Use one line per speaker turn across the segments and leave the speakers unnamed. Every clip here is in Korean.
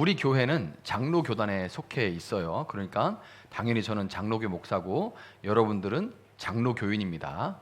우리 교회는 장로교단에 속해 있어요. 그러니까 당연히 저는 장로교 목사고 여러분들은 장로교인입니다.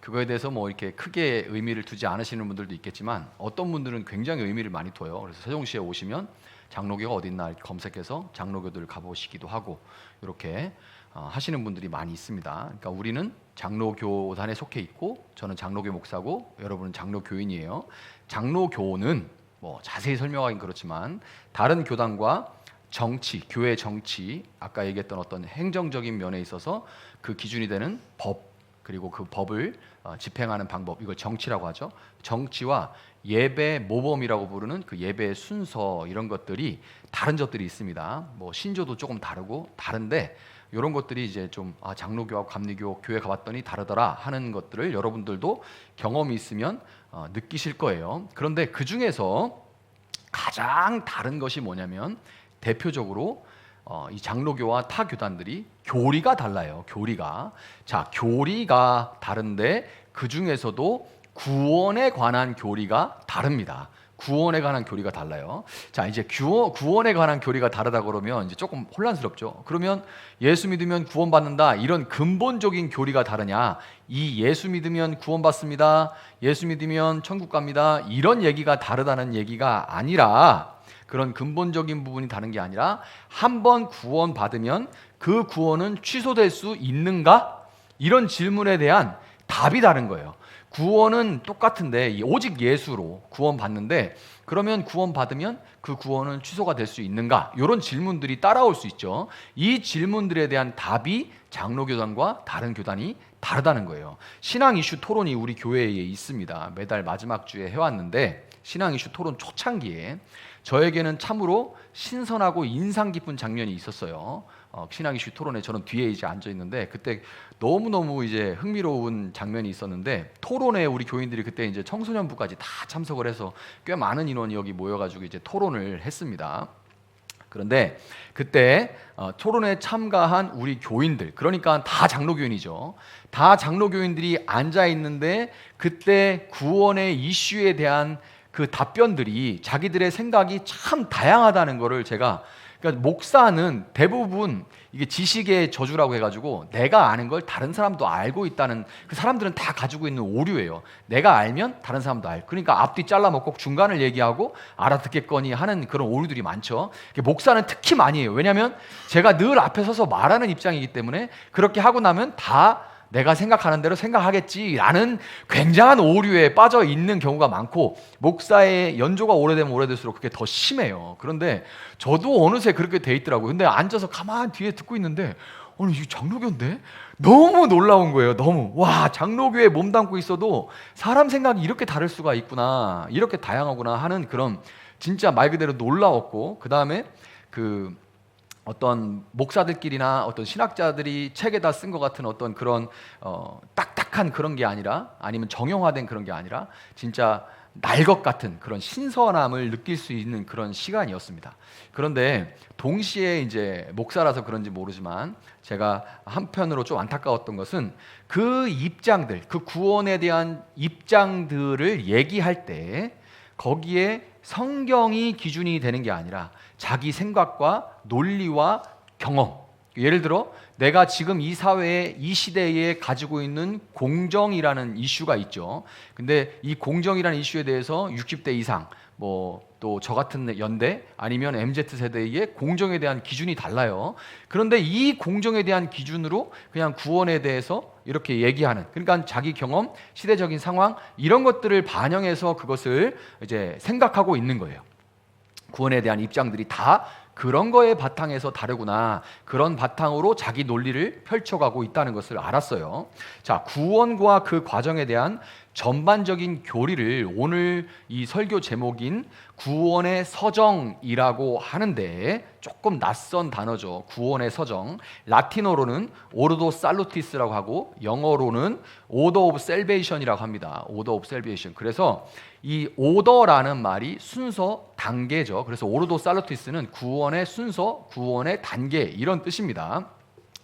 그거에 대해서 뭐 이렇게 크게 의미를 두지 않으시는 분들도 있겠지만 어떤 분들은 굉장히 의미를 많이 둬요. 그래서 세종시에 오시면 장로교가 어딨나 검색해서 장로교들 가보시기도 하고 이렇게 하시는 분들이 많이 있습니다. 그러니까 우리는 장로교단에 속해 있고 저는 장로교 목사고 여러분은 장로교인이에요. 장로교는 뭐 자세히 설명하긴 그렇지만 다른 교단과 정치, 교회 정치, 아까 얘기했던 어떤 행정적인 면에 있어서 그 기준이 되는 법 그리고 그 법을 집행하는 방법, 이걸 정치라고 하죠. 정치와 예배 모범이라고 부르는 그 예배의 순서 이런 것들이 다른 점들이 있습니다. 뭐 신조도 조금 다르고 다른데 이런 것들이 이제 좀 장로교하고 감리교 교회 가봤더니 다르더라 하는 것들을 여러분들도 경험이 있으면 느끼실 거예요. 그런데 그 중에서 가장 다른 것이 뭐냐면 대표적으로 이 장로교와 타 교단들이 교리가 달라요. 교리가 다른데 그 중에서도 구원에 관한 교리가 다릅니다. 구원에 관한 교리가 달라요. 자, 이제 구원에 관한 교리가 다르다 그러면 이제 조금 혼란스럽죠. 그러면 예수 믿으면 구원받는다 이런 근본적인 교리가 다르냐? 이 예수 믿으면 구원받습니다. 예수 믿으면 천국 갑니다. 이런 얘기가 다르다는 얘기가 아니라 그런 근본적인 부분이 다른 게 아니라 한번 구원받으면 그 구원은 취소될 수 있는가? 이런 질문에 대한 답이 다른 거예요. 구원은 똑같은데 오직 예수로 구원받는데 그러면 구원받으면 그 구원은 취소가 될 수 있는가? 이런 질문들이 따라올 수 있죠. 이 질문들에 대한 답이 장로교단과 다른 교단이 다르다는 거예요. 신앙 이슈 토론이 우리 교회에 있습니다. 매달 마지막 주에 해왔는데 신앙 이슈 토론 초창기에 저에게는 참으로 신선하고 인상 깊은 장면이 있었어요. 신앙 이슈 토론에 저는 뒤에 이제 앉아 있는데 그때 너무너무 이제 흥미로운 장면이 있었는데 토론에 우리 교인들이 그때 이제 청소년부까지 다 참석을 해서 꽤 많은 인원이 여기 모여가지고 이제 토론을 했습니다. 그런데 그때 토론에 참가한 우리 교인들, 그러니까 다 장로교인이죠. 다 장로교인들이 앉아 있는데 그때 구원의 이슈에 대한 그 답변들이 자기들의 생각이 참 다양하다는 거를 제가, 그러니까 목사는 대부분 이게 지식의 저주라고 해가지고 내가 아는 걸 다른 사람도 알고 있다는, 그 사람들은 다 가지고 있는 오류예요. 내가 알면 다른 사람도 알고, 그러니까 앞뒤 잘라먹고 중간을 얘기하고 알아듣겠거니 하는 그런 오류들이 많죠. 목사는 특히 많이 해요. 왜냐하면 제가 늘 앞에 서서 말하는 입장이기 때문에 그렇게 하고 나면 다 내가 생각하는 대로 생각하겠지라는 굉장한 오류에 빠져 있는 경우가 많고, 목사의 연조가 오래되면 오래될수록 그게 더 심해요. 그런데 저도 어느새 그렇게 돼 있더라고요. 근데 앉아서 가만히 뒤에 듣고 있는데 아니 이 장로교인데? 너무 놀라운 거예요. 너무. 와, 장로교에 몸담고 있어도 사람 생각이 이렇게 다를 수가 있구나, 이렇게 다양하구나 하는 그런, 진짜 말 그대로 놀라웠고, 그 다음에 어떤 목사들끼리나 어떤 신학자들이 책에다 쓴 것 같은 어떤 그런 딱딱한 그런 게 아니라, 아니면 정형화된 그런 게 아니라 진짜 날 것 같은 그런 신선함을 느낄 수 있는 그런 시간이었습니다. 그런데 동시에 이제 목사라서 그런지 모르지만 제가 한편으로 좀 안타까웠던 것은 그 입장들, 그 구원에 대한 입장들을 얘기할 때 거기에 성경이 기준이 되는 게 아니라 자기 생각과 논리와 경험, 예를 들어 내가 지금 이 사회에, 이 시대에 가지고 있는 공정이라는 이슈가 있죠. 근데 이 공정이라는 이슈에 대해서 60대 이상, 뭐 또 저 같은 연대 아니면 MZ세대의 공정에 대한 기준이 달라요. 그런데 이 공정에 대한 기준으로 그냥 구원에 대해서 이렇게 얘기하는, 그러니까 자기 경험, 시대적인 상황 이런 것들을 반영해서 그것을 이제 생각하고 있는 거예요. 구원에 대한 입장들이 다 그런 거에 바탕에서 다르구나, 그런 바탕으로 자기 논리를 펼쳐가고 있다는 것을 알았어요. 자, 구원과 그 과정에 대한 전반적인 교리를 오늘 이 설교 제목인 구원의 서정이라고 하는데, 조금 낯선 단어죠. 구원의 서정. 라틴어로는 오르도 살루티스라고 하고 영어로는 오더 오브 셀베이션이라고 합니다. 오더 오브 셀베이션. 그래서 이 오더라는 말이 순서, 단계죠. 그래서 오르도 살루티스는 구원의 순서, 구원의 단계 이런 뜻입니다.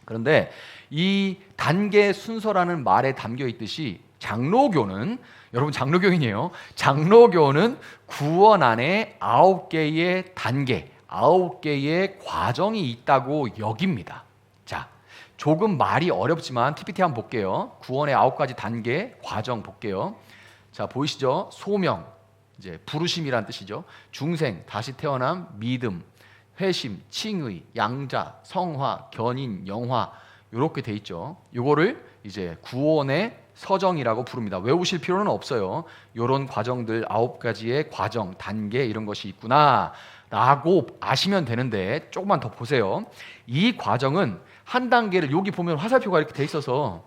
그런데 이 단계, 순서라는 말에 담겨 있듯이 장로교는, 여러분 장로교인이에요. 장로교는 구원 안에 9개의 단계, 9개의 과정이 있다고 여깁니다. 자, 조금 말이 어렵지만 PPT 한번 볼게요. 구원의 9가지 단계 과정 볼게요. 자, 보이시죠? 소명, 이제 부르심이란 뜻이죠. 중생, 다시 태어남, 믿음, 회심, 칭의, 양자, 성화, 견인, 영화 이렇게 돼 있죠. 요거를 이제 구원의 서정이라고 부릅니다. 외우실 필요는 없어요. 이런 과정들 9가지의 과정, 단계 이런 것이 있구나 라고 아시면 되는데 조금만 더 보세요. 이 과정은 한 단계를 여기 보면 화살표가 이렇게 돼 있어서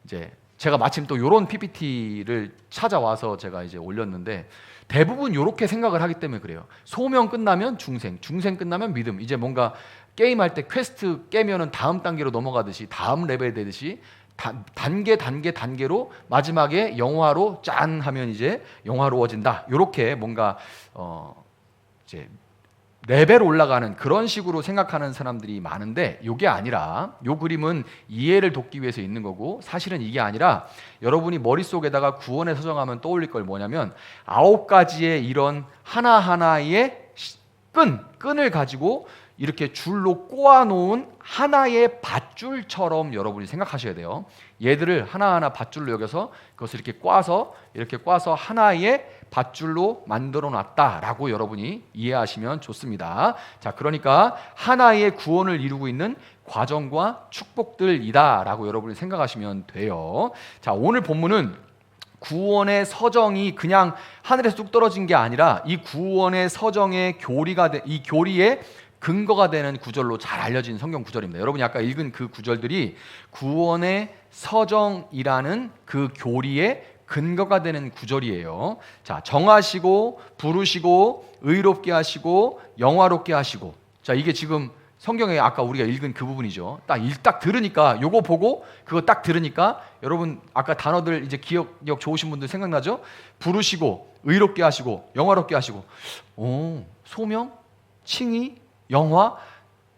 이제 제가 마침 또 이런 PPT를 찾아와서 제가 이제 올렸는데 대부분 이렇게 생각을 하기 때문에 그래요. 소명 끝나면 중생, 중생 끝나면 믿음. 이제 뭔가 게임할 때 퀘스트 깨면은 다음 단계로 넘어가듯이 다음 레벨 되듯이 단계로 마지막에 영화로 짠 하면 이제 영화로워진다. 이렇게 뭔가 이제 레벨 올라가는 그런 식으로 생각하는 사람들이 많은데 이게 아니라 이 그림은 이해를 돕기 위해서 있는 거고 사실은 이게 아니라 여러분이 머릿속에다가 구원의 서정하면 떠올릴 걸 뭐냐면 9가지의 이런 하나하나의 끈을 가지고 이렇게 줄로 꼬아놓은 하나의 밧줄처럼 여러분이 생각하셔야 돼요. 얘들을 하나하나 밧줄로 여겨서 그것을 이렇게 꽈서 하나의 밧줄로 만들어 놨다라고 여러분이 이해하시면 좋습니다. 자, 그러니까 하나의 구원을 이루고 있는 과정과 축복들이다라고 여러분이 생각하시면 돼요. 자, 오늘 본문은 구원의 서정이 그냥 하늘에서 뚝 떨어진 게 아니라 이 구원의 서정의 이 교리의 근거가 되는 구절로 잘 알려진 성경 구절입니다. 여러분이 아까 읽은 그 구절들이 구원의 서정이라는 그 교리의 근거가 되는 구절이에요. 자, 정하시고 부르시고 의롭게 하시고 영화롭게 하시고. 자, 이게 지금 성경에 아까 우리가 읽은 그 부분이죠. 딱 들으니까 요거 보고 그거 딱 들으니까 여러분 아까 단어들 이제 기억력 좋으신 분들 생각나죠? 부르시고 의롭게 하시고 영화롭게 하시고. 소명, 칭의, 영화.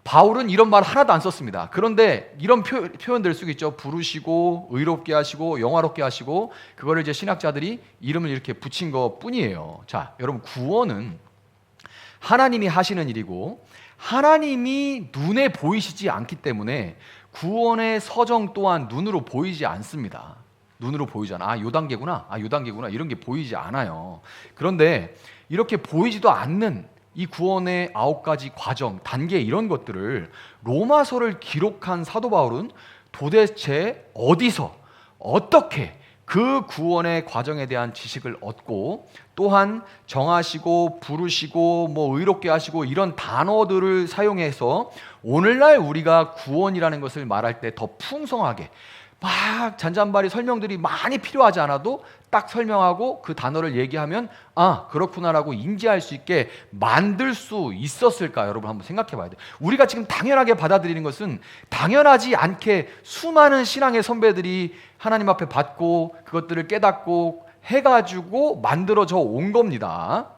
바울은 이런 말 하나도 안 썼습니다. 그런데 이런 표현들 쓰고 있죠. 부르시고 의롭게 하시고 영화롭게 하시고. 그거를 이제 신학자들이 이름을 이렇게 붙인 것 뿐이에요. 자, 여러분 구원은 하나님이 하시는 일이고 하나님이 눈에 보이시지 않기 때문에 구원의 서정 또한 눈으로 보이지 않습니다. 눈으로 보이잖아. 요 단계구나. 요 단계구나. 이런 게 보이지 않아요. 그런데 이렇게 보이지도 않는 이 구원의 9가지 과정, 단계 이런 것들을 로마서를 기록한 사도 바울은 도대체 어디서 어떻게 그 구원의 과정에 대한 지식을 얻고 또한 정하시고 부르시고 의롭게 하시고 이런 단어들을 사용해서 오늘날 우리가 구원이라는 것을 말할 때 더 풍성하게 막 잔잔바리 설명들이 많이 필요하지 않아도 딱 설명하고 그 단어를 얘기하면 그렇구나라고 인지할 수 있게 만들 수 있었을까? 여러분 한번 생각해 봐야 돼요. 우리가 지금 당연하게 받아들이는 것은 당연하지 않게 수많은 신앙의 선배들이 하나님 앞에 받고 그것들을 깨닫고 해가지고 만들어져 온 겁니다.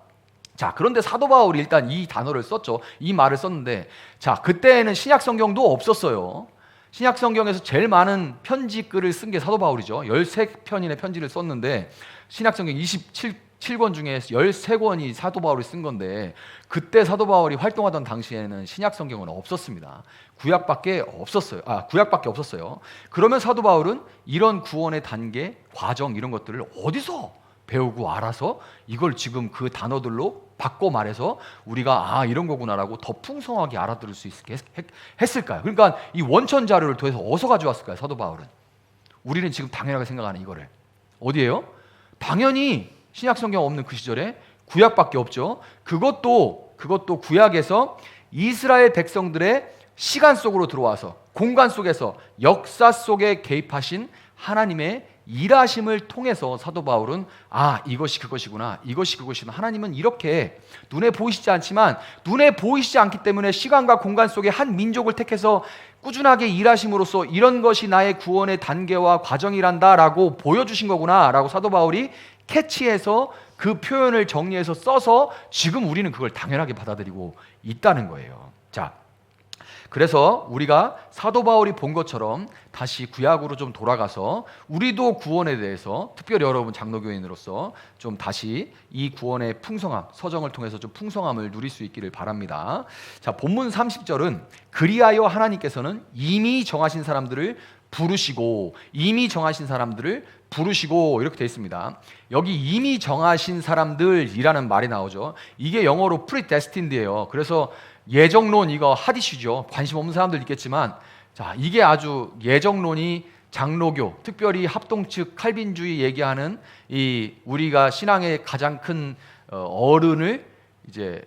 자, 그런데 사도 바울이 일단 이 단어를 썼죠. 이 말을 썼는데 자, 그때는 신약 성경도 없었어요. 신약 성경에서 제일 많은 편지글을 쓴 게 사도 바울이죠. 13편인의 편지를 썼는데 신약 성경 27권 중에 13권이 사도 바울이 쓴 건데 그때 사도 바울이 활동하던 당시에는 신약 성경은 없었습니다. 구약밖에 없었어요. 그러면 사도 바울은 이런 구원의 단계, 과정 이런 것들을 어디서 배우고 알아서 이걸 지금 그 단어들로 바꿔 말해서 우리가 이런 거구나라고 더 풍성하게 알아들을 수 있게 했을까요? 그러니까 이 원천 자료를 도해서 어디서 가져왔을까요? 사도 바울은. 우리는 지금 당연하게 생각하는 이거를 어디에요? 당연히 신약 성경 없는 그 시절에 구약밖에 없죠. 그것도 구약에서 이스라엘 백성들의 시간 속으로 들어와서 공간 속에서 역사 속에 개입하신 하나님의 일하심을 통해서 사도 바울은 이것이 그것이구나, 이것이 그것이구나. 하나님은 이렇게 눈에 보이시지 않지만 눈에 보이시지 않기 때문에 시간과 공간 속에 한 민족을 택해서 꾸준하게 일하심으로써 이런 것이 나의 구원의 단계와 과정이란다라고 보여주신 거구나 라고 사도 바울이 캐치해서 그 표현을 정리해서 써서 지금 우리는 그걸 당연하게 받아들이고 있다는 거예요. 자, 그래서 우리가 사도 바울이 본 것처럼 다시 구약으로 좀 돌아가서 우리도 구원에 대해서, 특별히 여러분 장로교인으로서 좀 다시 이 구원의 풍성함, 서정을 통해서 좀 풍성함을 누릴 수 있기를 바랍니다. 자, 본문 30절은 그리하여 하나님께서는 이미 정하신 사람들을 부르시고, 이미 정하신 사람들을 부르시고 이렇게 되어 있습니다. 여기 이미 정하신 사람들이라는 말이 나오죠. 이게 영어로 predestined예요. 그래서 예정론, 이거 핫이슈죠. 관심 없는 사람들 있겠지만, 자, 이게 아주 예정론이 장로교, 특별히 합동측 칼빈주의 얘기하는 이 우리가 신앙의 가장 큰 어른을 이제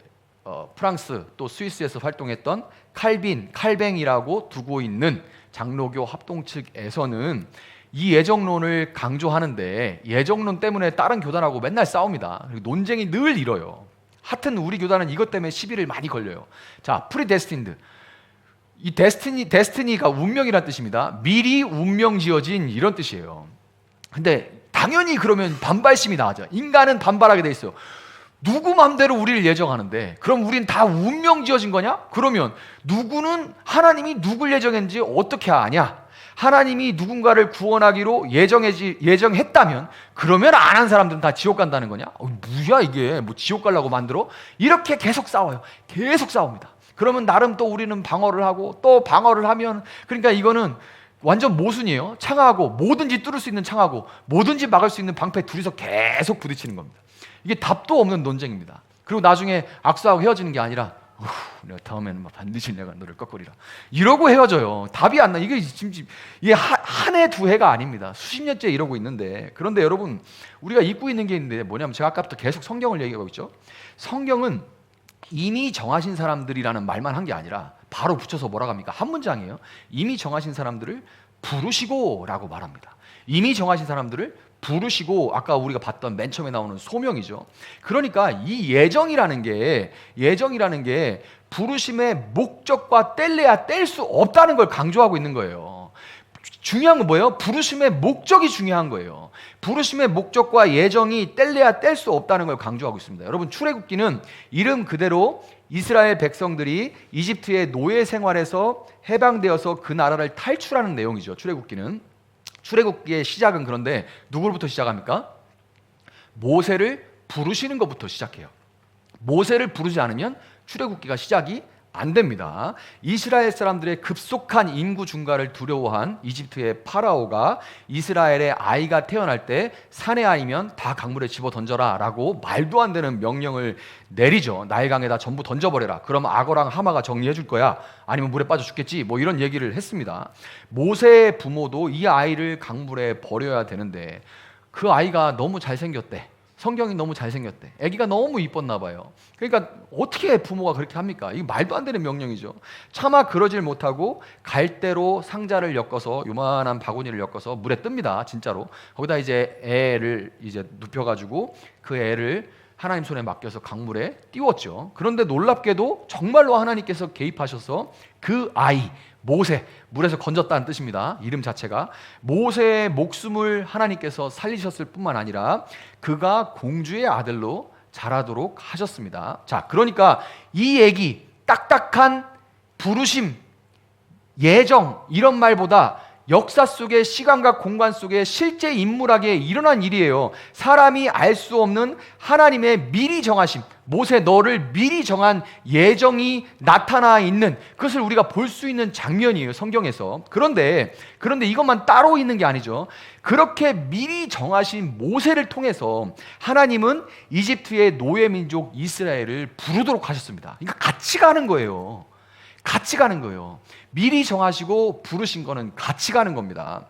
프랑스 또 스위스에서 활동했던 칼뱅이라고 두고 있는 장로교 합동측에서는 이 예정론을 강조하는데, 예정론 때문에 다른 교단하고 맨날 싸웁니다. 그리고 논쟁이 늘 일어요. 하여튼 우리 교단은 이것 때문에 시비를 많이 걸려요. 자, 프리데스틴드. 이 데스티니가 운명이란 뜻입니다. 미리 운명 지어진 이런 뜻이에요. 근데 당연히 그러면 반발심이 나죠. 인간은 반발하게 돼 있어요. 누구 맘대로 우리를 예정하는데 그럼 우린 다 운명 지어진 거냐? 그러면 누구는 하나님이 누굴 예정했는지 어떻게 아냐? 하나님이 누군가를 구원하기로 예정했다면 그러면 안 한 사람들은 다 지옥 간다는 거냐? 뭐야 이게, 뭐 지옥 가려고 만들어? 이렇게 계속 싸워요. 계속 싸웁니다. 그러면 나름 또 우리는 방어를 하고 또 방어를 하면, 그러니까 이거는 완전 모순이에요. 창하고, 뭐든지 뚫을 수 있는 창하고 뭐든지 막을 수 있는 방패 둘이서 계속 부딪히는 겁니다. 이게 답도 없는 논쟁입니다. 그리고 나중에 악수하고 헤어지는 게 아니라 내가 다음에는 반드시 내가 너를 꺾으리라 이러고 헤어져요. 답이 안 나. 이게 한 해 두 해가 아닙니다. 수십 년째 이러고 있는데, 그런데 여러분 우리가 잊고 있는 게 있는데 뭐냐면, 제가 아까부터 계속 성경을 얘기하고 있죠. 성경은 이미 정하신 사람들이라는 말만 한 게 아니라 바로 붙여서 뭐라고 합니까? 한 문장이에요. 이미 정하신 사람들을 부르시고 라고 말합니다. 이미 정하신 사람들을 부르시고, 아까 우리가 봤던 맨 처음에 나오는 소명이죠. 그러니까 이 예정이라는 게 부르심의 목적과 뗄래야 뗄 수 없다는 걸 강조하고 있는 거예요. 중요한 건 뭐예요? 부르심의 목적이 중요한 거예요. 부르심의 목적과 예정이 뗄래야 뗄 수 없다는 걸 강조하고 있습니다. 여러분, 출애굽기는 이름 그대로 이스라엘 백성들이 이집트의 노예 생활에서 해방되어서 그 나라를 탈출하는 내용이죠. 출애굽기의 시작은 그런데 누구로부터 시작합니까? 모세를 부르시는 것부터 시작해요. 모세를 부르지 않으면 출애굽기가 시작이 안 됩니다. 이스라엘 사람들의 급속한 인구 증가를 두려워한 이집트의 파라오가 이스라엘의 아이가 태어날 때 사내 아이면 다 강물에 집어 던져라 라고 말도 안 되는 명령을 내리죠. 나일강에다 전부 던져버려라. 그럼 악어랑 하마가 정리해 줄 거야. 아니면 물에 빠져 죽겠지. 뭐 이런 얘기를 했습니다. 모세의 부모도 이 아이를 강물에 버려야 되는데 그 아이가 너무 잘생겼대. 성경이 너무 잘생겼대. 아기가 너무 이뻤나 봐요. 그러니까 어떻게 부모가 그렇게 합니까? 이게 말도 안 되는 명령이죠. 차마 그러질 못하고 갈대로 상자를 엮어서, 요만한 바구니를 엮어서 물에 뜹니다. 진짜로. 거기다 이제 애를 이제 눕혀가지고 그 애를 하나님 손에 맡겨서 강물에 띄웠죠. 그런데 놀랍게도 정말로 하나님께서 개입하셔서 그 아이 모세, 물에서 건졌다는 뜻입니다. 이름 자체가. 모세의 목숨을 하나님께서 살리셨을 뿐만 아니라 그가 공주의 아들로 자라도록 하셨습니다. 자, 그러니까 이 얘기, 딱딱한 부르심, 예정, 이런 말보다 역사 속의 시간과 공간 속에 실제 인물하게 일어난 일이에요. 사람이 알 수 없는 하나님의 미리 정하심, 모세 너를 미리 정한 예정이 나타나 있는, 그것을 우리가 볼 수 있는 장면이에요, 성경에서. 그런데 이것만 따로 있는 게 아니죠. 그렇게 미리 정하신 모세를 통해서 하나님은 이집트의 노예 민족 이스라엘을 부르도록 하셨습니다. 그러니까 같이 가는 거예요. 같이 가는 거예요. 미리 정하시고 부르신 거는 같이 가는 겁니다.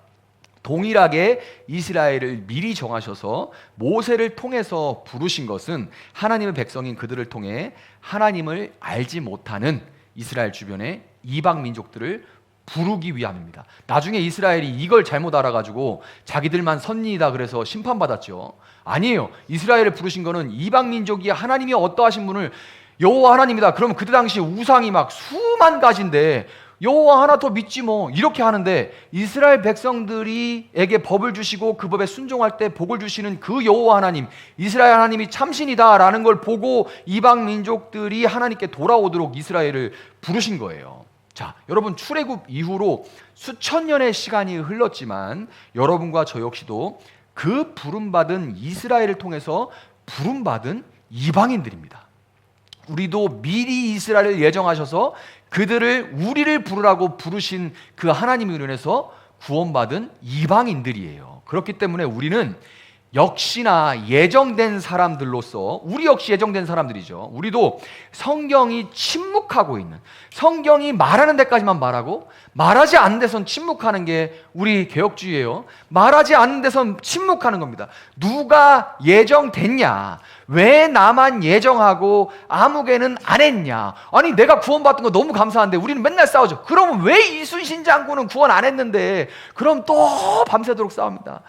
동일하게 이스라엘을 미리 정하셔서 모세를 통해서 부르신 것은 하나님의 백성인 그들을 통해 하나님을 알지 못하는 이스라엘 주변의 이방 민족들을 부르기 위함입니다. 나중에 이스라엘이 이걸 잘못 알아가지고 자기들만 선인이다 그래서 심판받았죠. 아니에요. 이스라엘을 부르신 거는 이방 민족이 하나님이 어떠하신 분을, 여호와 하나님이다. 그러면 그때 당시 우상이 막 수만 가지인데 여호와 하나 더 믿지 뭐, 이렇게 하는데 이스라엘 백성들이에게 법을 주시고 그 법에 순종할 때 복을 주시는 그 여호와 하나님, 이스라엘 하나님이 참신이다라는 걸 보고 이방 민족들이 하나님께 돌아오도록 이스라엘을 부르신 거예요. 자, 여러분 출애굽 이후로 수천 년의 시간이 흘렀지만 여러분과 저 역시도 그 부름받은 이스라엘을 통해서 부름받은 이방인들입니다. 우리도 미리 이스라엘을 예정하셔서 그들을 우리를 부르라고 부르신 그 하나님의 은혜에서 구원받은 이방인들이에요. 그렇기 때문에 우리는 역시나 예정된 사람들로서 우리 역시 예정된 사람들이죠. 우리도 성경이 침묵하고 있는, 성경이 말하는 데까지만 말하고 말하지 않는 데선 침묵하는 게 우리 개혁주의예요. 말하지 않는 데선 침묵하는 겁니다. 누가 예정됐냐? 왜 나만 예정하고 아무개는 안 했냐? 아니 내가 구원받은 거 너무 감사한데 우리는 맨날 싸우죠. 그러면 왜 이순신 장군은 구원 안 했는데? 그럼 또 밤새도록 싸웁니다.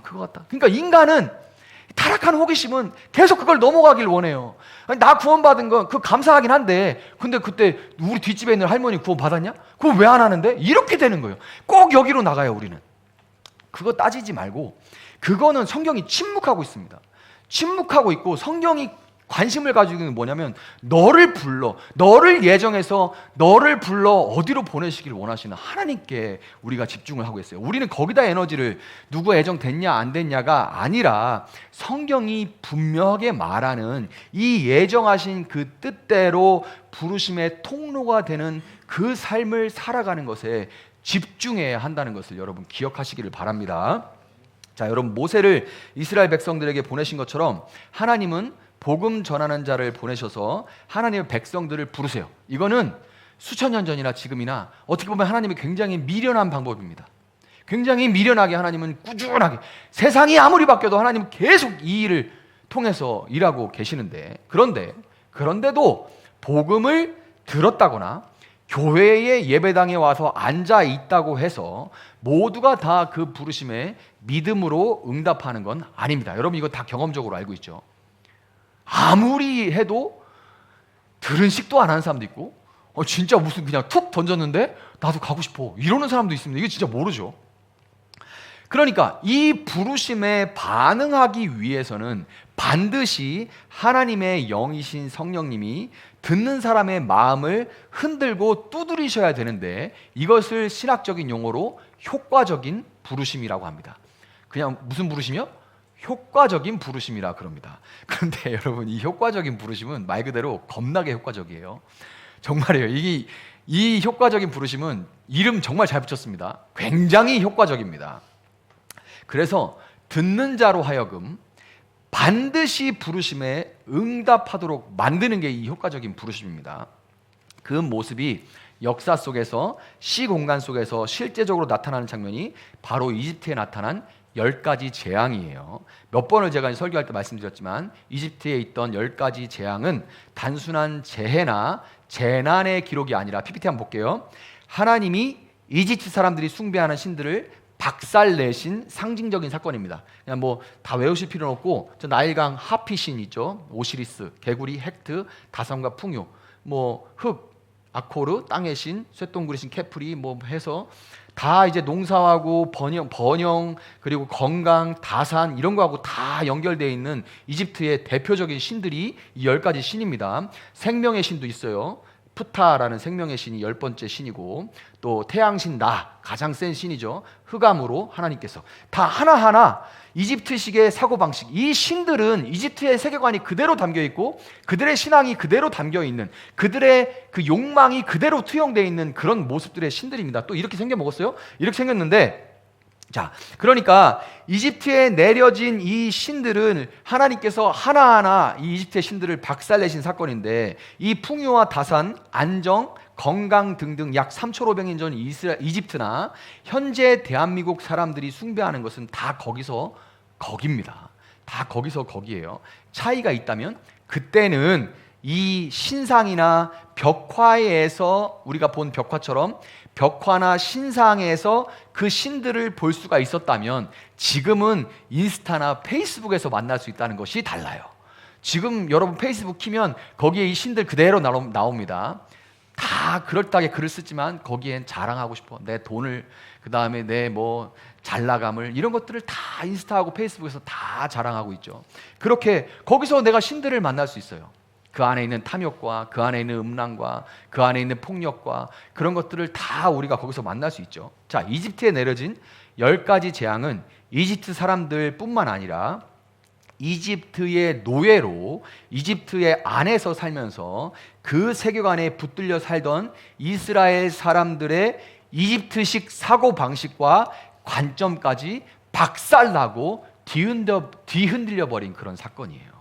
그거 같다. 그러니까 인간은 타락한 호기심은 계속 그걸 넘어가길 원해요. 아니, 나 구원받은 건 그 감사하긴 한데 근데 그때 우리 뒷집에 있는 할머니 구원 받았냐? 그거 왜 안 하는데? 이렇게 되는 거예요. 꼭 여기로 나가요. 우리는 그거 따지지 말고 그거는 성경이 침묵하고 있습니다. 침묵하고 있고 성경이 관심을 가지고 있는 게 뭐냐면 너를 불러, 너를 예정해서 너를 불러 어디로 보내시길 원하시는 하나님께 우리가 집중을 하고 있어요. 우리는 거기다 에너지를 누구 예정됐냐 안 됐냐가 아니라 성경이 분명하게 말하는 이 예정하신 그 뜻대로 부르심의 통로가 되는 그 삶을 살아가는 것에 집중해야 한다는 것을 여러분 기억하시기를 바랍니다. 자, 여러분 모세를 이스라엘 백성들에게 보내신 것처럼 하나님은 복음 전하는 자를 보내셔서 하나님의 백성들을 부르세요. 이거는 수천 년 전이나 지금이나 어떻게 보면 하나님이 굉장히 미련한 방법입니다. 굉장히 미련하게 하나님은 꾸준하게 세상이 아무리 바뀌어도 하나님은 계속 이 일을 통해서 일하고 계시는데 그런데도 복음을 들었다거나 교회의 예배당에 와서 앉아 있다고 해서 모두가 다 그 부르심에 믿음으로 응답하는 건 아닙니다. 여러분 이거 다 경험적으로 알고 있죠. 아무리 해도 들은 식도 안 하는 사람도 있고 진짜 무슨 그냥 툭 던졌는데 나도 가고 싶어 이러는 사람도 있습니다. 이게 진짜 모르죠. 그러니까 이 부르심에 반응하기 위해서는 반드시 하나님의 영이신 성령님이 듣는 사람의 마음을 흔들고 두드리셔야 되는데 이것을 신학적인 용어로 효과적인 부르심이라고 합니다. 그냥 무슨 부르심이요? 효과적인 부르심이라 그럽니다. 그런데 여러분 이 효과적인 부르심은 말 그대로 겁나게 효과적이에요. 정말이에요. 이 효과적인 부르심은 이름 정말 잘 붙였습니다. 굉장히 효과적입니다. 그래서 듣는 자로 하여금 반드시 부르심에 응답하도록 만드는 게 이 효과적인 부르심입니다. 그 모습이 역사 속에서 시공간 속에서 실제적으로 나타나는 장면이 바로 이집트에 나타난 10가지 재앙이에요. 몇 번을 제가 설교할 때 말씀드렸지만 이집트에 있던 10가지 재앙은 단순한 재해나 재난의 기록이 아니라 PPT 한번 볼게요. 하나님이 이집트 사람들이 숭배하는 신들을 박살내신 상징적인 사건입니다. 그냥 뭐 다 외우실 필요는 없고 저 나일강 하피신 있죠. 오시리스, 개구리, 헥트, 다섬과 풍요, 뭐 흙, 아코르, 땅의 신, 쇠동굴의 신 케프리 뭐 해서 다 이제 농사하고 번영 그리고 건강, 다산 이런 거하고 다 연결되어 있는 이집트의 대표적인 신들이 이 10가지 신입니다. 생명의 신도 있어요. 푸타라는 생명의 신이 10번째 신이고 또 태양신 나 가장 센 신이죠. 흑암으로 하나님께서 다 하나하나 이집트식의 사고방식, 이 신들은 이집트의 세계관이 그대로 담겨있고 그들의 신앙이 그대로 담겨있는 그들의 그 욕망이 그대로 투영되어 있는 그런 모습들의 신들입니다. 또 이렇게 생겨먹었어요? 이렇게 생겼는데 자, 그러니까 이집트에 내려진 이 신들은 하나님께서 하나하나 이 이집트의 신들을 박살내신 사건인데 이 풍요와 다산, 안정, 건강 등등 약 3,500년 전 이집트나 현재 대한민국 사람들이 숭배하는 것은 다 거기서 거기입니다. 다 거기서 거기예요. 차이가 있다면 그때는 이 신상이나 벽화에서 우리가 본 벽화처럼 벽화나 신상에서 그 신들을 볼 수가 있었다면 지금은 인스타나 페이스북에서 만날 수 있다는 것이 달라요. 지금 여러분 페이스북 키면 거기에 이 신들 그대로 나옵니다. 다 그럴듯하게 글을 쓰지만 거기엔 자랑하고 싶어. 내 돈을, 그 다음에 내 뭐 잘나감을, 이런 것들을 다 인스타하고 페이스북에서 다 자랑하고 있죠. 그렇게 거기서 내가 신들을 만날 수 있어요. 그 안에 있는 탐욕과 그 안에 있는 음란과 그 안에 있는 폭력과 그런 것들을 다 우리가 거기서 만날 수 있죠. 자, 이집트에 내려진 10가지 재앙은 이집트 사람들뿐만 아니라 이집트의 노예로 이집트의 안에서 살면서 그 세계관에 붙들려 살던 이스라엘 사람들의 이집트식 사고방식과 관점까지 박살나고 뒤흔들려 버린 그런 사건이에요.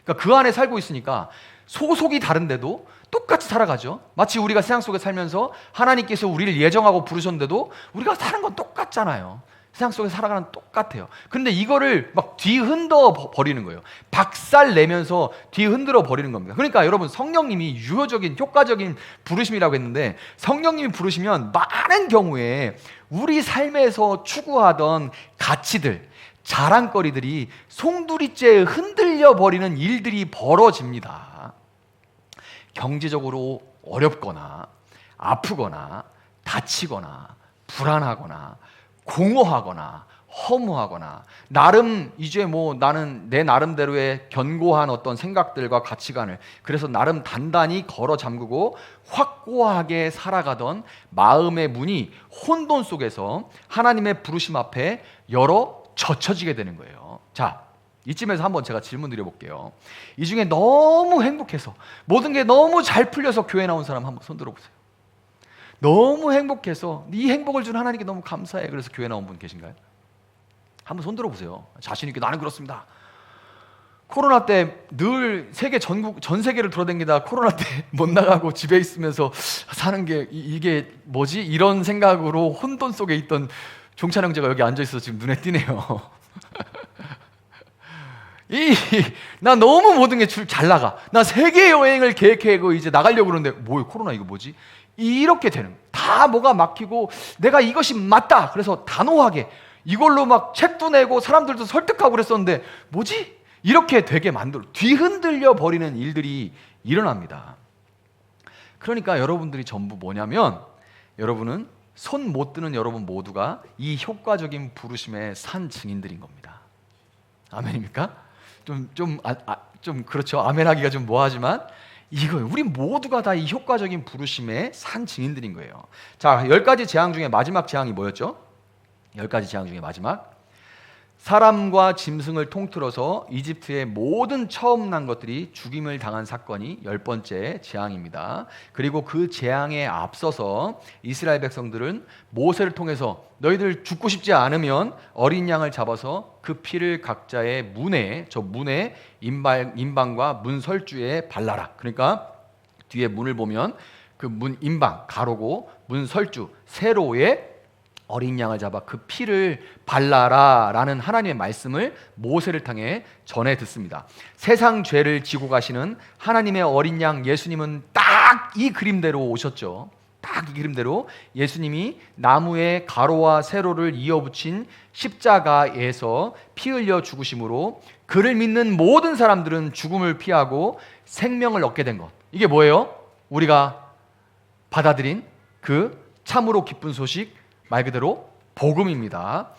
그러니까 그 안에 살고 있으니까 소속이 다른데도 똑같이 살아가죠. 마치 우리가 세상 속에 살면서 하나님께서 우리를 예정하고 부르셨는데도 우리가 사는 건 똑같잖아요. 세상 속에 살아가는 똑같아요. 근데 이거를 막 뒤흔들어 버리는 거예요. 박살 내면서 뒤흔들어 버리는 겁니다. 그러니까 여러분, 성령님이 유효적인 효과적인 부르심이라고 했는데, 성령님이 부르시면 많은 경우에 우리 삶에서 추구하던 가치들, 자랑거리들이 송두리째 흔들려 버리는 일들이 벌어집니다. 경제적으로 어렵거나 아프거나 다치거나 불안하거나 공허하거나 허무하거나 나름 이제 뭐 나는 내 나름대로의 견고한 어떤 생각들과 가치관을 그래서 나름 단단히 걸어 잠그고 확고하게 살아가던 마음의 문이 혼돈 속에서 하나님의 부르심 앞에 열어 젖혀지게 되는 거예요. 자, 이쯤에서 한번 제가 질문 드려볼게요. 이 중에 너무 행복해서 모든 게 너무 잘 풀려서 교회 나온 사람 한번 손 들어보세요. 너무 행복해서 이 행복을 준 하나님께 너무 감사해, 그래서 교회 나온 분 계신가요? 한번 손 들어보세요. 자신 있게 나는 그렇습니다. 코로나 때 늘 세계 전 세계를 돌아다니다 코로나 때 못 나가고 집에 있으면서 사는 게 이게 뭐지? 이런 생각으로 혼돈 속에 있던 종찬 형제가 여기 앉아 있어서 지금 눈에 띄네요. 나 너무 모든 게 잘 나가. 나 세계 여행을 계획하고 이제 나가려고 그러는데 뭐야, 코로나 이거 뭐지? 이렇게 되는, 다 뭐가 막히고 내가 이것이 맞다 그래서 단호하게 이걸로 막 책도 내고 사람들도 설득하고 그랬었는데 뭐지? 이렇게 되게 뒤흔들려 버리는 일들이 일어납니다. 그러니까 여러분들이 전부 뭐냐면, 여러분은 손 못 드는 여러분 모두가 이 효과적인 부르심의 산 증인들인 겁니다. 아멘입니까? 좀 그렇죠. 아멘하기가 좀 뭐하지만 이거예요. 우리 모두가 다 이 효과적인 부르심의 산 증인들인 거예요. 자, 10가지 재앙 중에 마지막 재앙이 뭐였죠? 10가지 재앙 중에 마지막, 사람과 짐승을 통틀어서 이집트의 모든 처음 난 것들이 죽임을 당한 사건이 10번째 재앙입니다. 그리고 그 재앙에 앞서서 이스라엘 백성들은 모세를 통해서 너희들 죽고 싶지 않으면 어린 양을 잡아서 그 피를 각자의 문에, 저 문에 임방과 문 설주에 발라라. 그러니까 뒤에 문을 보면 그 문 임방 가로고 문 설주 세로에 어린 양을 잡아 그 피를 발라라 라는 하나님의 말씀을 모세를 통해 전해 듣습니다. 세상 죄를 지고 가시는 하나님의 어린 양 예수님은 딱 이 그림대로 오셨죠. 딱 이 그림대로 예수님이 나무에 가로와 세로를 이어붙인 십자가에서 피 흘려 죽으심으로 그를 믿는 모든 사람들은 죽음을 피하고 생명을 얻게 된 것. 이게 뭐예요? 우리가 받아들인 그 참으로 기쁜 소식, 말 그대로 복음입니다.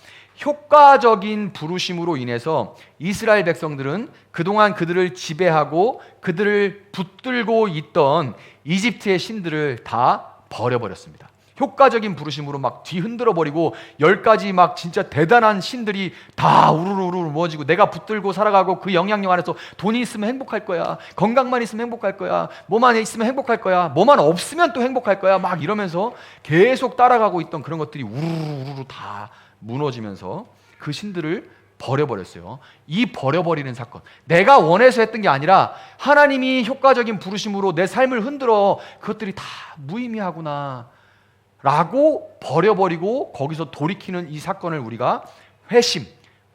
효과적인 부르심으로 인해서 이스라엘 백성들은 그동안 그들을 지배하고 그들을 붙들고 있던 이집트의 신들을 다 버려버렸습니다. 효과적인 부르심으로 막 뒤흔들어 버리고 10가지 막 진짜 대단한 신들이 다 우르르 모아지고 내가 붙들고 살아가고 그 영향력 안에서 돈이 있으면 행복할 거야, 건강만 있으면 행복할 거야, 뭐만 있으면 행복할 거야, 뭐만 없으면 또 행복할 거야, 막 이러면서 계속 따라가고 있던 그런 것들이 우르르 다 무너지면서 그 신들을 버려버렸어요. 이 버려버리는 사건, 내가 원해서 했던 게 아니라 하나님이 효과적인 부르심으로 내 삶을 흔들어 그것들이 다 무의미하구나 라고 버려버리고 거기서 돌이키는 이 사건을 우리가 회심,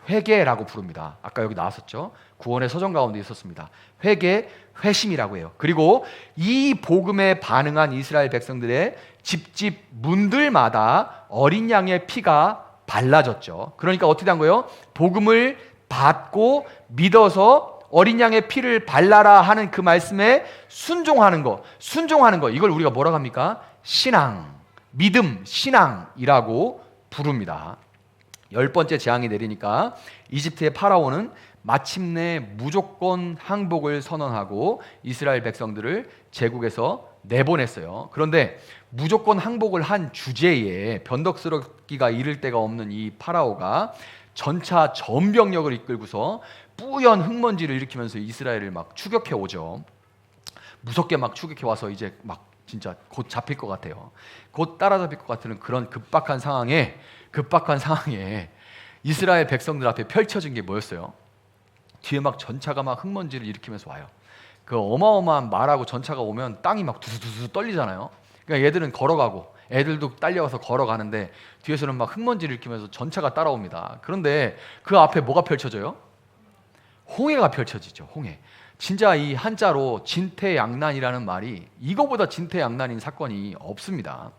회개라고 부릅니다. 아까 여기 나왔었죠. 구원의 서정 가운데 있었습니다. 회개, 회심이라고 해요. 그리고 이 복음에 반응한 이스라엘 백성들의 집집 문들마다 어린 양의 피가 발라졌죠. 그러니까 어떻게 된 거예요? 복음을 받고 믿어서 어린 양의 피를 발라라 하는 그 말씀에 순종하는 거, 이걸 우리가 뭐라고 합니까? 신앙, 믿음, 신앙이라고 부릅니다. 10번째 재앙이 내리니까 이집트의 파라오는 마침내 무조건 항복을 선언하고 이스라엘 백성들을 제국에서 내보냈어요. 그런데 무조건 항복을 한 주제에 변덕스럽기가 이를 데가 없는 이 파라오가 전차 전병력을 이끌고서 뿌연 흙먼지를 일으키면서 이스라엘을 막 추격해 오죠. 무섭게 막 추격해 와서 이제 막 진짜 곧 잡힐 것 같아요. 곧 따라잡힐 것 같은 그런 급박한 상황에 이스라엘 백성들 앞에 펼쳐진 게 뭐였어요? 뒤에 막 전차가 막 흙먼지를 일으키면서 와요. 그 어마어마한 말하고 전차가 오면 땅이 막 두수두수 떨리잖아요. 그러니까 얘들은 걸어가고 애들도 딸려와서 걸어가는데 뒤에서는 막 흙먼지를 일으키면서 전차가 따라옵니다. 그런데 그 앞에 뭐가 펼쳐져요? 홍해가 펼쳐지죠. 홍해. 진짜 이 한자로 진퇴양난이라는 말이 이거보다 진퇴양난인 사건이 없습니다.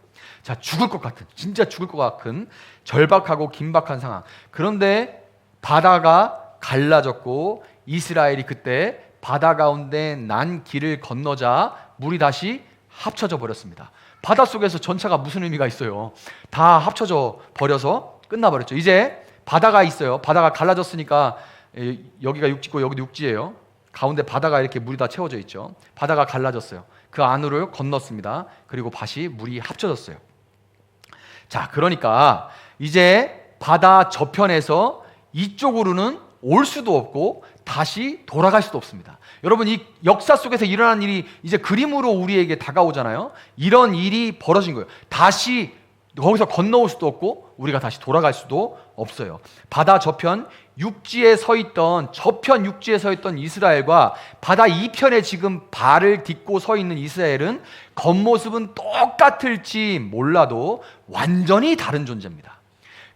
자, 죽을 것 같은, 진짜 죽을 것 같은 절박하고 긴박한 상황. 그런데 바다가 갈라졌고 이스라엘이 그때 바다 가운데 난 길을 건너자 물이 다시 합쳐져 버렸습니다. 바닷속에서 전차가 무슨 의미가 있어요? 다 합쳐져 버려서 끝나버렸죠. 이제 바다가 있어요. 바다가 갈라졌으니까 여기가 육지고 여기도 육지예요. 가운데 바다가 이렇게 물이 다 채워져 있죠. 바다가 갈라졌어요. 그 안으로 건넜습니다. 그리고 다시 물이 합쳐졌어요. 자, 그러니까 이제 바다 저편에서 이쪽으로는 올 수도 없고 다시 돌아갈 수도 없습니다. 여러분, 이 역사 속에서 일어난 일이 이제 그림으로 우리에게 다가오잖아요. 이런 일이 벌어진 거예요. 다시 거기서 건너올 수도 없고 우리가 다시 돌아갈 수도 없어요. 바다 저편 육지에 서 있던 이스라엘과 바다 이편에 지금 발을 딛고 서 있는 이스라엘은 겉모습은 똑같을지 몰라도 완전히 다른 존재입니다.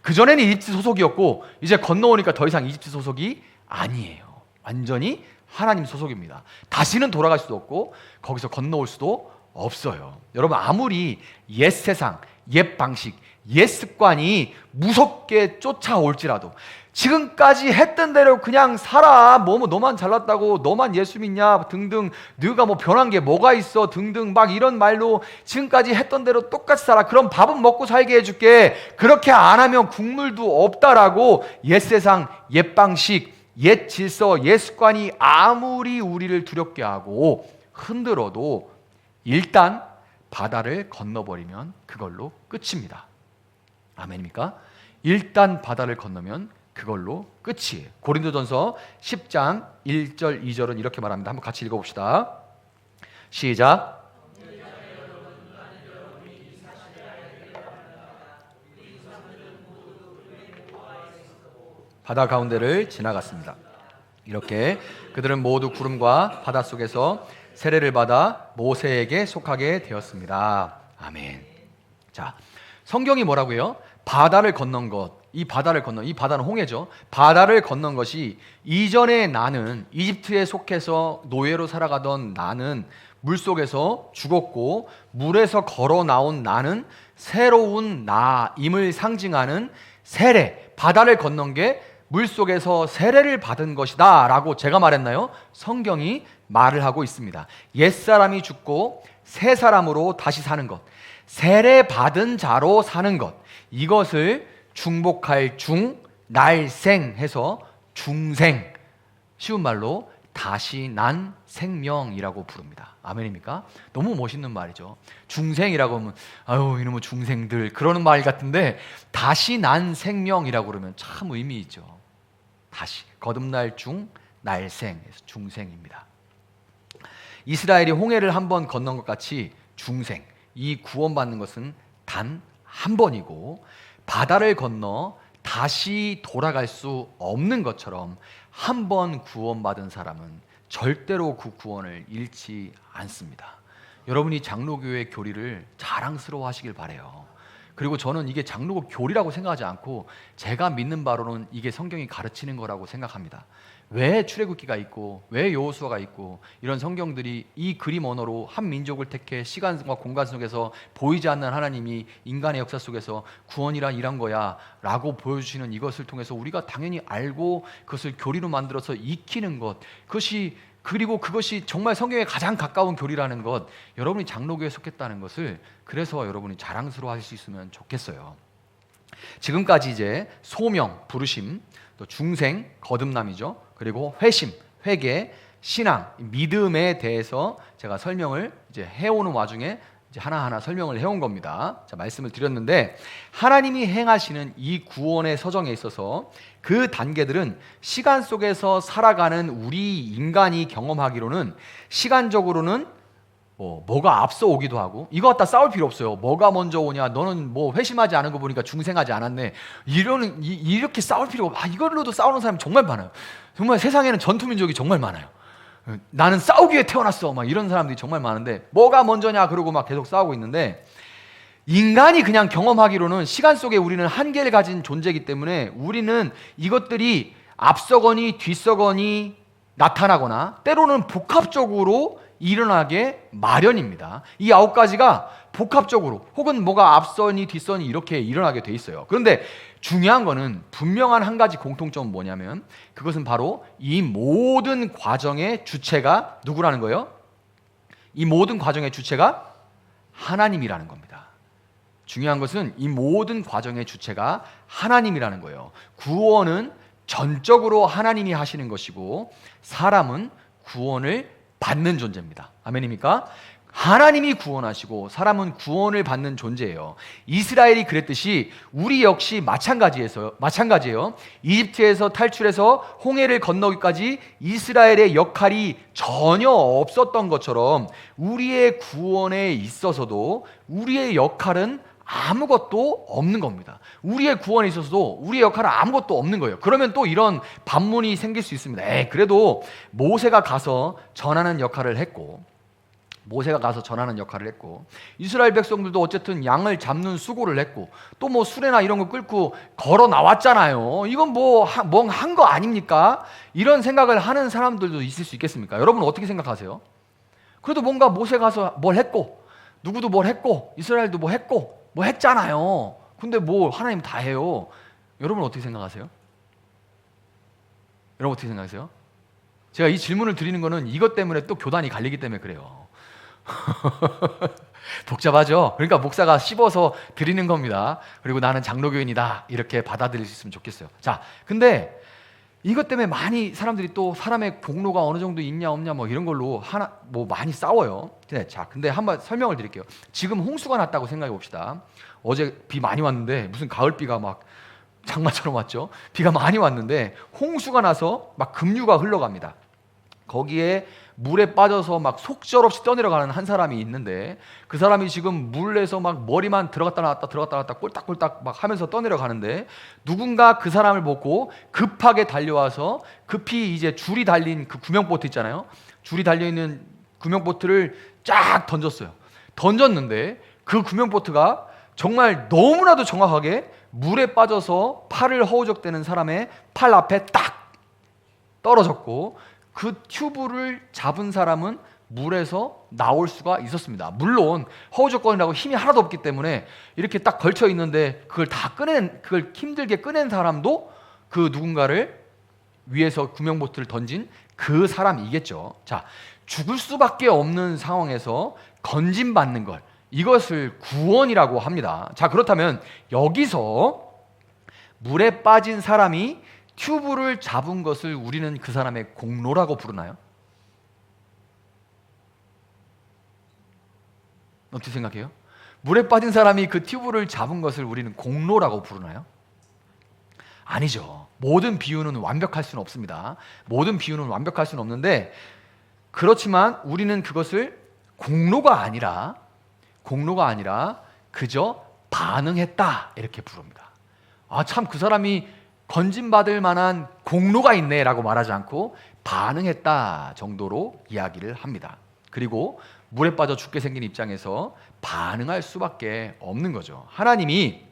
그전에는 이집트 소속이었고 이제 건너오니까 더 이상 이집트 소속이 아니에요. 완전히 하나님 소속입니다. 다시는 돌아갈 수도 없고 거기서 건너올 수도 없어요. 여러분, 아무리 옛 세상, 옛 방식, 옛 습관이 무섭게 쫓아올지라도 지금까지 했던 대로 그냥 살아. 뭐 너만 잘났다고, 너만 예수 믿냐 등등, 네가 뭐 변한 게 뭐가 있어 등등 막 이런 말로 지금까지 했던 대로 똑같이 살아. 그럼 밥은 먹고 살게 해줄게. 그렇게 안 하면 국물도 없다라고 옛 세상, 옛 방식, 옛 질서, 옛 습관이 아무리 우리를 두렵게 하고 흔들어도 일단 바다를 건너버리면 그걸로 끝입니다. 아멘입니까? 일단 바다를 건너면 그걸로 끝이에요. 고린도전서 10장 1절 2절은 이렇게 말합니다. 한번 같이 읽어봅시다. 시작. 바다 가운데를 지나갔습니다. 이렇게 그들은 모두 구름과 바다 속에서 세례를 받아 모세에게 속하게 되었습니다. 아멘. 자, 성경이 뭐라고 해요? 바다를 건넌 것, 이 바다는 홍해죠. 바다를 건넌 것이 이전에 나는 이집트에 속해서 노예로 살아가던 나는 물속에서 죽었고 물에서 걸어 나온 나는 새로운 나임을 상징하는 세례, 바다를 건넌 게 물속에서 세례를 받은 것이다 라고 제가 말했나요? 성경이 말을 하고 있습니다. 옛사람이 죽고 새 사람으로 다시 사는 것, 세례 받은 자로 사는 것, 이것을 중복할 중, 날생 해서 중생, 쉬운 말로 다시 난 생명이라고 부릅니다. 아멘입니까? 너무 멋있는 말이죠. 중생이라고 하면 아유 이놈의 중생들 그러는 말 같은데 다시 난 생명이라고 그러면 참 의미 있죠. 다시 거듭날 중, 날생에서 중생입니다. 이스라엘이 홍해를 한 번 건넌 것 같이 중생, 이 구원받는 것은 단 한 번이고 바다를 건너 다시 돌아갈 수 없는 것처럼 한 번 구원받은 사람은 절대로 그 구원을 잃지 않습니다. 여러분이 장로교회 교리를 자랑스러워 하시길 바라요. 그리고 저는 이게 장로교 교리라고 생각하지 않고 제가 믿는 바로는 이게 성경이 가르치는 거라고 생각합니다. 왜 출애굽기가 있고 왜 여호수아가 있고 이런 성경들이 이 그림 언어로 한 민족을 택해 시간과 공간 속에서 보이지 않는 하나님이 인간의 역사 속에서 구원이란 이런 거야 라고 보여주시는 이것을 통해서 우리가 당연히 알고 그것을 교리로 만들어서 익히는 것, 그리고 그것이 정말 성경에 가장 가까운 교리라는 것, 여러분이 장로교에 속했다는 것을 그래서 여러분이 자랑스러워 할 수 있으면 좋겠어요. 지금까지 이제 소명, 부르심, 또 중생, 거듭남이죠. 그리고 회심, 회개, 신앙, 믿음에 대해서 제가 설명을 이제 해오는 와중에 이제 하나하나 설명을 해온 겁니다. 자, 말씀을 드렸는데 하나님이 행하시는 이 구원의 서정에 있어서 그 단계들은 시간 속에서 살아가는 우리 인간이 경험하기로는 시간적으로는 뭐가 앞서 오기도 하고 이거 갖다 싸울 필요 없어요. 뭐가 먼저 오냐, 너는 뭐 회심하지 않은 거 보니까 중생하지 않았네, 이렇게 싸울 필요가 없고, 이걸로도 싸우는 사람이 정말 많아요. 정말 세상에는 전투민족이 정말 많아요. 나는 싸우기 위해 태어났어 막 이런 사람들이 정말 많은데 뭐가 먼저냐 그러고 막 계속 싸우고 있는데, 인간이 그냥 경험하기로는 시간 속에 우리는 한계를 가진 존재이기 때문에 우리는 이것들이 앞서거니 뒤서거니 나타나거나 때로는 복합적으로 일어나게 마련입니다. 이 9가지가 복합적으로 혹은 뭐가 앞서니 뒤서니 이렇게 일어나게 돼 있어요. 그런데 중요한 거는 분명한 한 가지 공통점은 뭐냐면 그것은 바로 이 모든 과정의 주체가 누구라는 거예요? 이 모든 과정의 주체가 하나님이라는 겁니다. 중요한 것은 이 모든 과정의 주체가 하나님이라는 거예요. 구원은 전적으로 하나님이 하시는 것이고 사람은 구원을 받는 존재입니다. 아멘입니까? 하나님이 구원하시고 사람은 구원을 받는 존재예요. 이스라엘이 그랬듯이 우리 역시 마찬가지예요. 이집트에서 탈출해서 홍해를 건너기까지 이스라엘의 역할이 전혀 없었던 것처럼 우리의 구원에 있어서도 우리의 역할은 아무것도 없는 겁니다. 우리의 구원에 있어서도 우리의 역할은 아무것도 없는 거예요. 그러면 또 이런 반문이 생길 수 있습니다. 그래도 모세가 가서 전하는 역할을 했고 이스라엘 백성들도 어쨌든 양을 잡는 수고를 했고 또 뭐 수레나 이런 거 끌고 걸어 나왔잖아요. 이건 뭐 한 거 아닙니까? 이런 생각을 하는 사람들도 있을 수 있겠습니까? 여러분 어떻게 생각하세요? 그래도 뭔가 모세 가서 뭘 했고 누구도 뭘 했고 이스라엘도 뭐 했고 뭐 했잖아요. 근데 뭐 하나님 다 해요. 여러분 어떻게 생각하세요? 제가 이 질문을 드리는 거는 이것 때문에 또 교단이 갈리기 때문에 그래요. 복잡하죠? 그러니까 목사가 씹어서 드리는 겁니다. 그리고 나는 장로교인이다 이렇게 받아들일 수 있으면 좋겠어요. 자, 근데 이것 때문에 많이 사람들이 또 사람의 공로가 어느 정도 있냐 없냐 뭐 이런 걸로 많이 싸워요. 자, 근데 한번 설명을 드릴게요. 지금 홍수가 났다고 생각해 봅시다. 어제 비 많이 왔는데 무슨 가을비가 막 장마처럼 왔죠. 비가 많이 왔는데 홍수가 나서 막 급류가 흘러갑니다. 거기에 물에 빠져서 막 속절없이 떠내려가는 한 사람이 있는데 그 사람이 지금 물에서 막 머리만 들어갔다 나왔다 꼴딱꼴딱 막 하면서 떠내려가는데 누군가 그 사람을 보고 급하게 달려와서 급히 이제 줄이 달린 그 구명보트 있잖아요. 줄이 달려있는 구명보트를 쫙 던졌는데 그 구명보트가 정말 너무나도 정확하게 물에 빠져서 팔을 허우적대는 사람의 팔 앞에 딱 떨어졌고 그 튜브를 잡은 사람은 물에서 나올 수가 있었습니다. 물론 허우적거리라고 힘이 하나도 없기 때문에 이렇게 딱 걸쳐 있는데 그걸 힘들게 꺼낸 사람도 그 누군가를 위에서 구명보트를 던진 그 사람이겠죠. 자, 죽을 수밖에 없는 상황에서 건진받는 것, 이것을 구원이라고 합니다. 자, 그렇다면 여기서 물에 빠진 사람이 튜브를 잡은 것을 우리는 그 사람의 공로라고 부르나요? 어떻게 생각해요? 물에 빠진 사람이 그 튜브를 잡은 것을 우리는 공로라고 부르나요? 아니죠. 모든 비유는 완벽할 수는 없습니다. 모든 비유는 완벽할 수는 없는데 그렇지만 우리는 그것을 공로가 아니라 그저 반응했다 이렇게 부릅니다. 참 그 사람이 건진받을 만한 공로가 있네 라고 말하지 않고 반응했다 정도로 이야기를 합니다. 그리고 물에 빠져 죽게 생긴 입장에서 반응할 수밖에 없는 거죠. 하나님이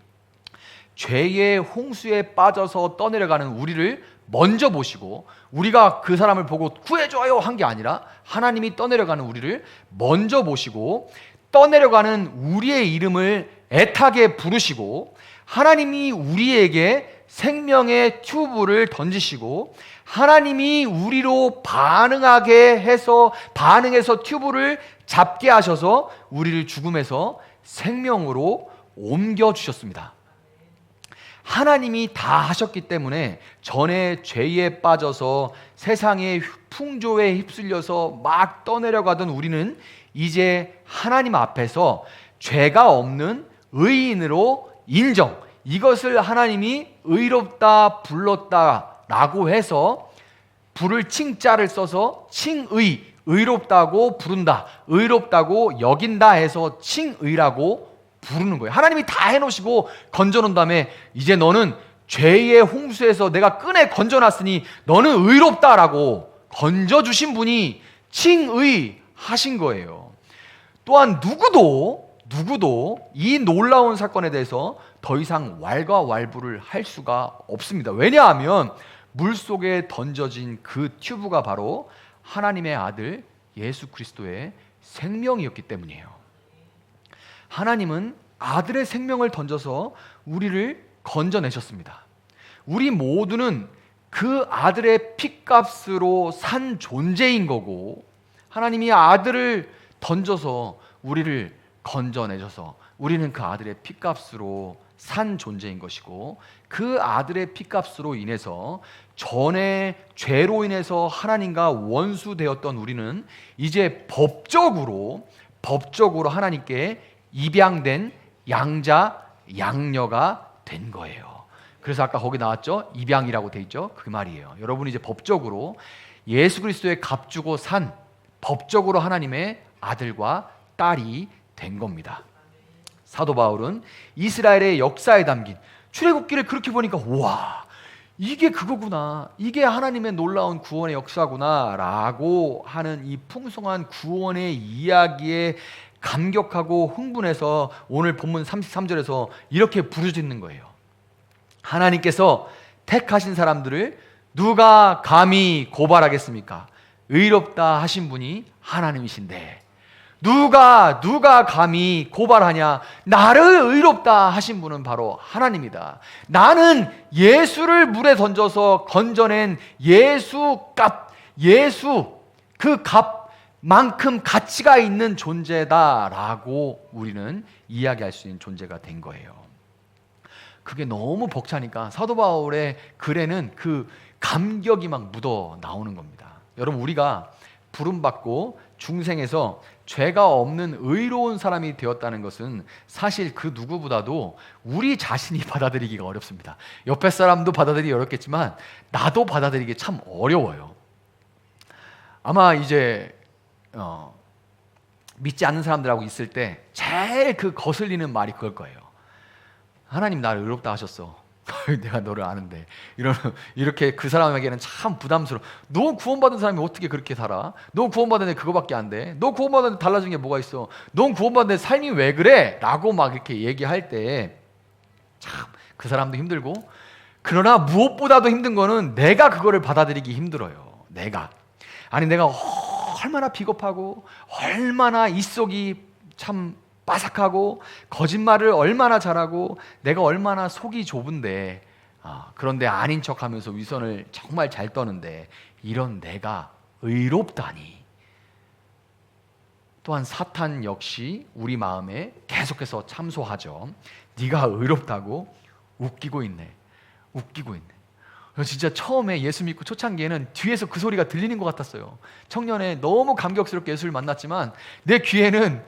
죄의 홍수에 빠져서 떠내려가는 우리를 먼저 보시고 우리가 그 사람을 보고 구해줘요 한 게 아니라 하나님이 떠내려가는 우리를 먼저 보시고 떠내려가는 우리의 이름을 애타게 부르시고 하나님이 우리에게 생명의 튜브를 던지시고 하나님이 우리로 반응해서 튜브를 잡게 하셔서 우리를 죽음에서 생명으로 옮겨주셨습니다. 하나님이 다 하셨기 때문에 전에 죄에 빠져서 세상의 풍조에 휩쓸려서 막 떠내려가던 우리는 이제 하나님 앞에서 죄가 없는 의인으로 인정, 이것을 하나님이 의롭다 불렀다라고 해서 부를 칭자를 써서 칭의, 의롭다고 부른다, 의롭다고 여긴다 해서 칭의라고 부르는 거예요. 하나님이 다 해놓으시고 건져놓은 다음에 이제 너는 죄의 홍수에서 내가 끈에 건져놨으니 너는 의롭다라고 건져주신 분이 칭의 하신 거예요. 또한 누구도 이 놀라운 사건에 대해서 더 이상 왈가왈부를 할 수가 없습니다. 왜냐하면 물속에 던져진 그 튜브가 바로 하나님의 아들 예수 그리스도의 생명이었기 때문이에요. 하나님은 아들의 생명을 던져서 우리를 건져내셨습니다. 우리 모두는 그 아들의 핏값으로 산 존재인 거고, 하나님이 아들을 던져서 우리를 건져내셔서 우리는 그 아들의 핏값으로 산 존재인 것이고, 그 아들의 핏값으로 인해서 전에 죄로 인해서 하나님과 원수되었던 우리는 이제 법적으로 하나님께 입양된 양자 양녀가 된 거예요. 그래서 아까 거기 나왔죠? 입양이라고 돼 있죠? 그 말이에요. 여러분이 이제 법적으로 예수 그리스도의 값주고 산, 법적으로 하나님의 아들과 딸이 된 겁니다. 사도 바울은 이스라엘의 역사에 담긴 출애굽기를 그렇게 보니까 와, 이게 그거구나, 이게 하나님의 놀라운 구원의 역사구나 라고 하는 이 풍성한 구원의 이야기에 감격하고 흥분해서 오늘 본문 33절에서 이렇게 부르짖는 거예요. 하나님께서 택하신 사람들을 누가 감히 고발하겠습니까? 의롭다 하신 분이 하나님이신데 누가 감히 고발하냐? 나를 의롭다 하신 분은 바로 하나님이다. 나는 예수를 물에 던져서 건져낸 예수 그 값만큼 가치가 있는 존재다라고 우리는 이야기할 수 있는 존재가 된 거예요. 그게 너무 벅차니까 사도 바울의 글에는 그 감격이 막 묻어 나오는 겁니다. 여러분, 우리가 부름받고 중생에서 죄가 없는 의로운 사람이 되었다는 것은 사실 그 누구보다도 우리 자신이 받아들이기가 어렵습니다. 옆에 사람도 받아들이기 어렵겠지만 나도 받아들이기 참 어려워요. 아마 이제 믿지 않는 사람들하고 있을 때 제일 그 거슬리는 말이 그걸 거예요. 하나님 나를 의롭다 하셨어. 내가 너를 아는데. 이렇게 그 사람에게는 참 부담스러워. 너 구원받은 사람이 어떻게 그렇게 살아? 너 구원받은 애 그거밖에 안 돼? 너 구원받은 애 달라진 게 뭐가 있어? 넌 구원받은 애 삶이 왜 그래? 라고 막 이렇게 얘기할 때 참 그 사람도 힘들고, 그러나 무엇보다도 힘든 거는 내가 그거를 받아들이기 힘들어요. 내가 얼마나 비겁하고 얼마나 이 속이 참 빠삭하고 거짓말을 얼마나 잘하고 내가 얼마나 속이 좁은데, 그런데 아닌 척하면서 위선을 정말 잘 떠는데 이런 내가 의롭다니. 또한 사탄 역시 우리 마음에 계속해서 참소하죠. 네가 의롭다고? 웃기고 있네. 진짜 처음에 예수 믿고 초창기에는 뒤에서 그 소리가 들리는 것 같았어요. 청년에 너무 감격스럽게 예수를 만났지만 내 귀에는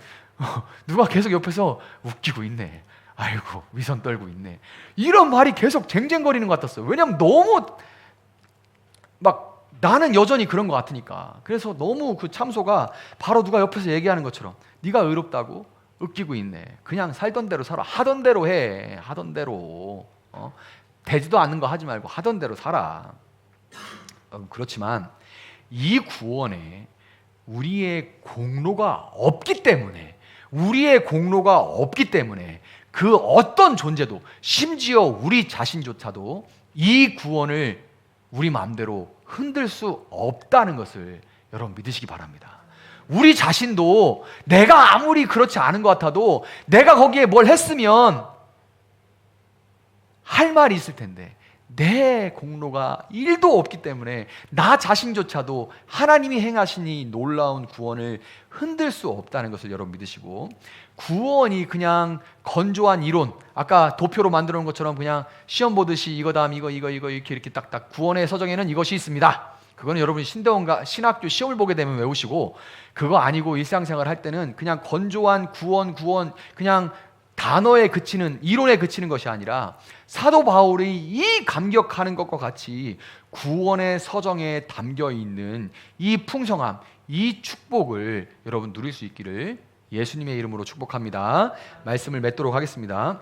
누가 계속 옆에서 웃기고 있네, 아이고 위선 떨고 있네, 이런 말이 계속 쟁쟁거리는 것 같았어요. 왜냐하면 너무 막 나는 여전히 그런 것 같으니까. 그래서 너무 그 참소가 바로 누가 옆에서 얘기하는 것처럼 네가 의롭다고? 웃기고 있네. 그냥 살던 대로 살아. 하던 대로 해. 하던 대로. 되지도 않는 거 하지 말고 하던 대로 살아. 그렇지만 이 구원에 우리의 공로가 없기 때문에 그 어떤 존재도, 심지어 우리 자신조차도 이 구원을 우리 마음대로 흔들 수 없다는 것을 여러분 믿으시기 바랍니다. 우리 자신도 내가 아무리 그렇지 않은 것 같아도 내가 거기에 뭘 했으면 할 말이 있을 텐데, 내 공로가 1도 없기 때문에 나 자신조차도 하나님이 행하신 이 놀라운 구원을 흔들 수 없다는 것을 여러분 믿으시고, 구원이 그냥 건조한 이론, 아까 도표로 만들어 놓은 것처럼 그냥 시험 보듯이 이거 다음 이거 이렇게 딱딱 구원의 서정에는 이것이 있습니다. 그거는 여러분이 신대원과 신학교 시험을 보게 되면 외우시고, 그거 아니고 일상생활 할 때는 그냥 건조한 구원 그냥 단어에 그치는, 이론에 그치는 것이 아니라 사도 바울이 이 감격하는 것과 같이 구원의 서정에 담겨 있는 이 풍성함, 이 축복을 여러분 누릴 수 있기를 예수님의 이름으로 축복합니다. 말씀을 맺도록 하겠습니다.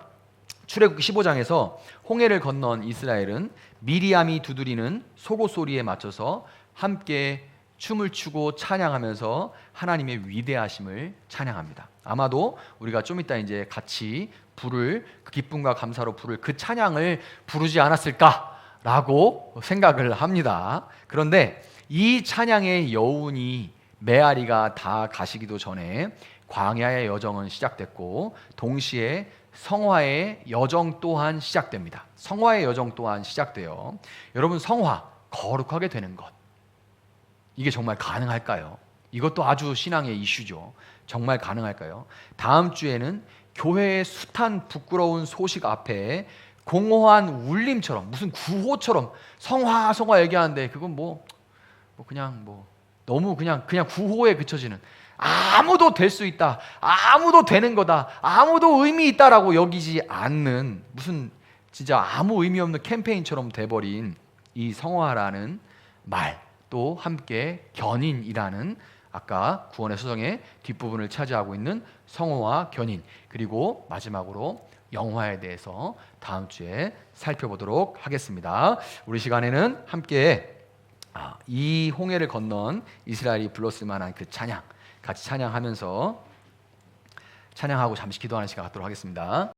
출애굽기 15장에서 홍해를 건넌 이스라엘은 미리암이 두드리는 속옷 소리에 맞춰서 함께 춤을 추고 찬양하면서 하나님의 위대하심을 찬양합니다. 아마도 우리가 좀 이따 이제 같이 부를, 그 기쁨과 감사로 부를 그 찬양을 부르지 않았을까라고 생각을 합니다. 그런데 이 찬양의 여운이 메아리가 다 가시기도 전에 광야의 여정은 시작됐고, 동시에 성화의 여정 또한 시작됩니다. 성화의 여정 또한 시작돼요. 여러분, 성화, 거룩하게 되는 것, 이게 정말 가능할까요? 이것도 아주 신앙의 이슈죠. 정말 가능할까요? 다음 주에는 교회의 숱한 부끄러운 소식 앞에 공허한 울림처럼, 무슨 구호처럼 성화 얘기하는데, 그건 너무 그냥 구호에 그쳐지는, 아무도 될 수 있다, 아무도 되는 거다, 아무도 의미 있다라고 여기지 않는, 무슨 진짜 아무 의미 없는 캠페인처럼 돼버린 이 성화라는 말, 또 함께 견인이라는, 아까 구원의 서정의 뒷부분을 차지하고 있는 성화와 견인, 그리고 마지막으로 영화에 대해서 다음 주에 살펴보도록 하겠습니다. 우리 시간에는 함께 이 홍해를 건넌 이스라엘이 불렀을 만한 그 찬양, 같이 찬양하면서 찬양하고 잠시 기도하는 시간 갖도록 하겠습니다.